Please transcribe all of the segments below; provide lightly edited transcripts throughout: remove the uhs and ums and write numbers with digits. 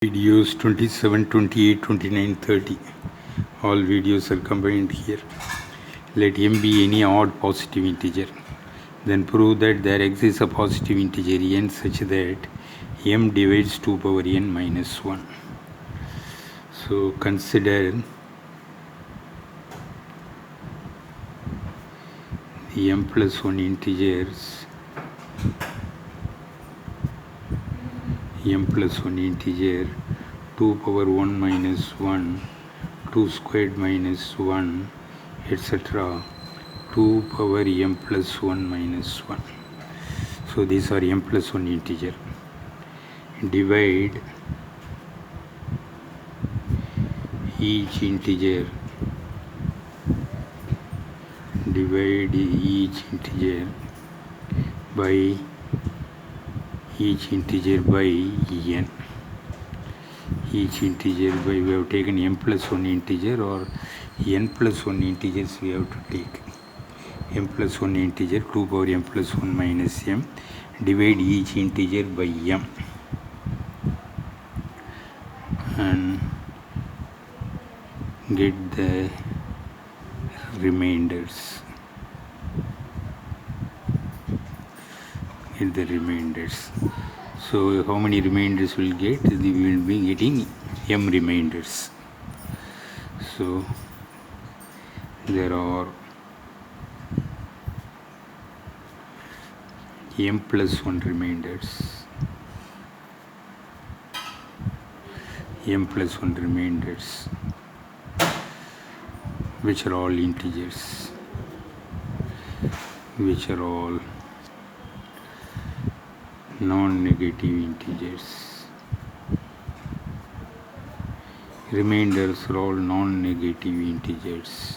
Videos 27, 28, 29, 30. All videos are combined here. Let m be any odd positive integer. Then prove that there exists a positive integer n such that m divides 2 power n minus 1. So consider the m plus 1 integers, m plus 1 integer 2 power 1 minus 1, 2 squared minus 1, etc. 2 power m plus 1 minus 1. So these are m plus 1 integer. Divide each integer by each integer by n. Each integer by, we have taken m plus 1 integer or n plus 1 integers we have to take. M plus 1 integer 2 power m plus 1 minus m. Divide each integer by m and get the remainders. So how many remainders we'll get? We will be getting m remainders. So there are m plus 1 remainders, which are all integers, which are all non-negative integers. Remainders are all non-negative integers.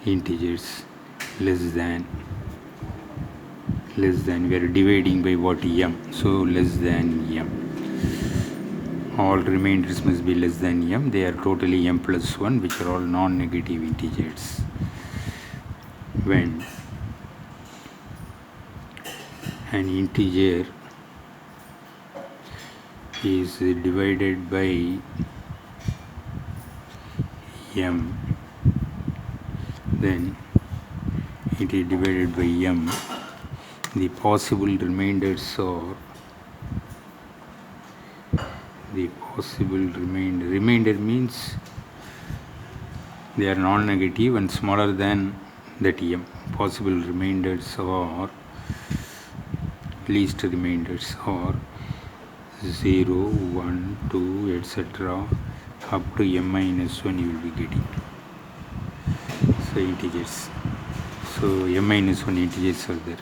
Integers less than. We are dividing by what? M. So less than m. All remainders must be less than m. They are totally m plus 1, which are all non-negative integers. When an integer is divided by m, then it is divided by m. The possible remainders are remainder means they are non-negative and smaller than that m. Possible remainders are, least remainders are 0, 1, 2, etc. up to m minus 1 you will be getting. So integers. So m minus 1 integers are there.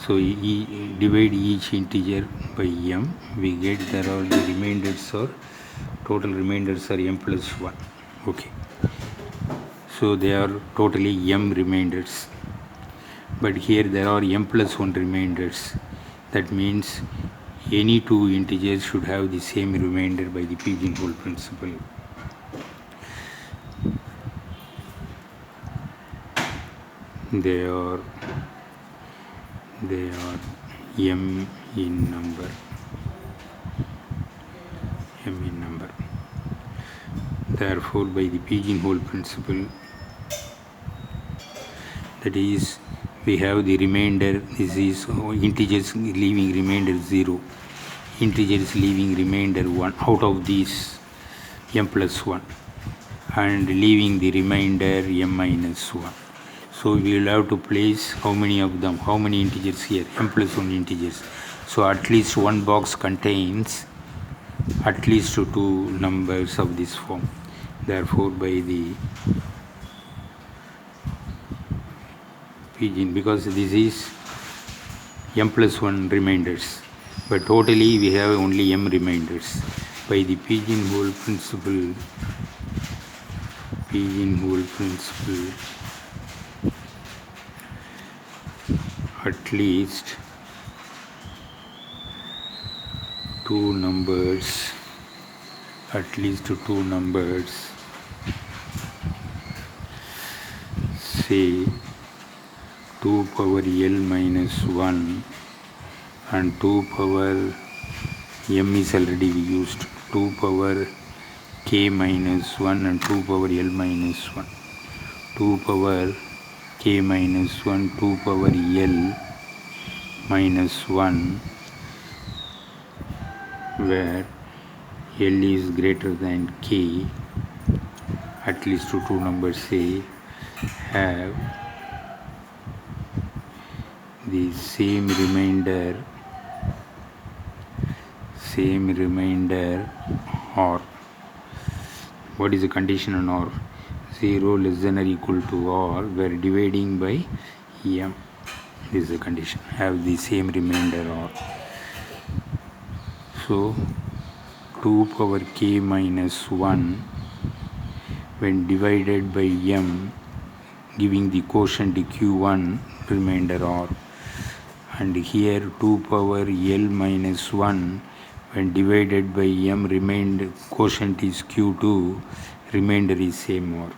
So divide each integer by m, we get there are the remainders or total remainders are m plus 1. Okay. So they are totally m remainders. But here there are m plus 1 remainders. That means any two integers should have the same remainder by the pigeonhole principle. They are m in number. Therefore, by the pigeonhole principle, that is, we have the remainder. This is integers leaving remainder 0, integers leaving remainder 1 out of these m plus 1, and leaving the remainder m minus 1. So we will have to place how many of them, how many integers here? M plus 1 integers. So at least one box contains at least two numbers of this form. Therefore, by the pigeon, because this is m plus 1 remainders, but totally we have only m remainders. By the pigeonhole principle, at least two numbers, say 2 power L minus 1 and 2 power m is already we used, 2 power k minus 1 and 2 power l minus 1, 2 power k minus 1, 2 power l minus 1, where l is greater than k, at least two numbers say have the same remainder or what is the condition on or 0 less than or equal to or where dividing by m, this is the condition, have the same remainder or. So 2 power k minus 1 when divided by m giving the quotient q1 remainder or, and here 2 power l minus 1 when divided by m remained quotient is q2, remainder is same or,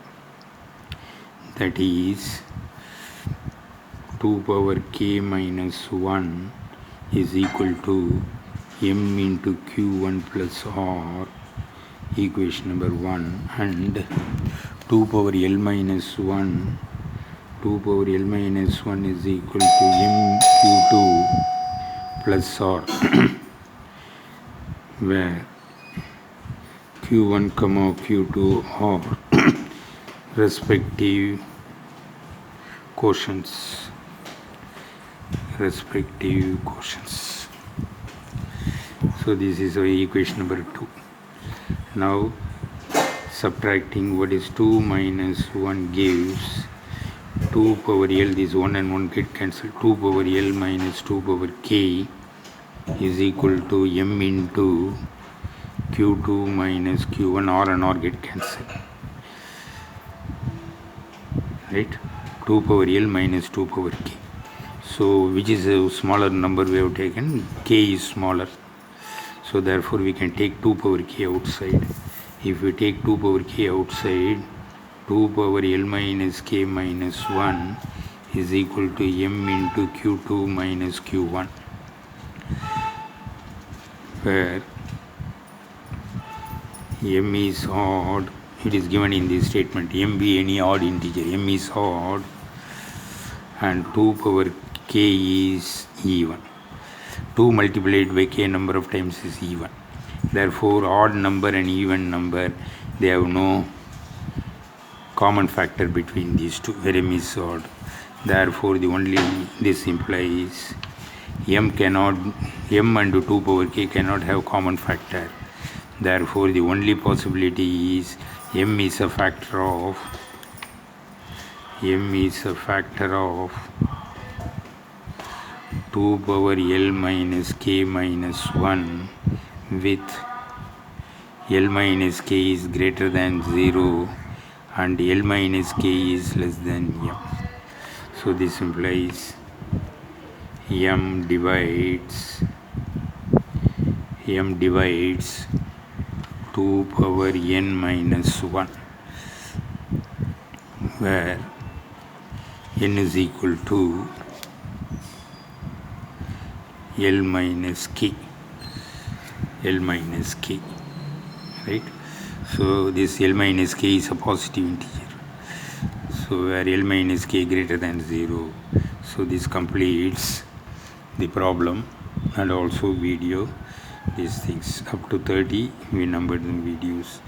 that is 2 power k minus 1 is equal to m into q1 plus r, equation number 1, and 2 power l minus 1 is equal to m q2 plus r where q1 comma q2 are respective quotients. So this is our equation number 2. Now subtracting what is 2 minus 1 gives 2 power l, this 1 and 1 get cancelled, 2 power l minus 2 power k is equal to m into q2 minus q1, r and r get cancelled, right? 2 power l minus 2 power k. So which is a smaller number we have taken? K is smaller. So therefore we can take 2 power k outside. If we take 2 power k outside, 2 power l minus k minus 1 is equal to m into q2 minus q1, where m is odd. It is given in this statement, m be any odd integer, m is odd and 2 power k is even. 2 multiplied by k number of times is even. Therefore odd number and even number, they have no common factor between these two, where m is odd. Therefore the only, this implies m and 2 power k cannot have common factor. Therefore the only possibility is m is a factor of 2 power l minus k minus 1 with l minus k is greater than 0 and l minus k is less than m. So this implies m divides 2 power n minus 1, where n is equal to l minus k, right? So this l minus k is a positive integer, so where l minus k greater than 0. So this completes the problem and also video. These things up to 30 we numbered the videos.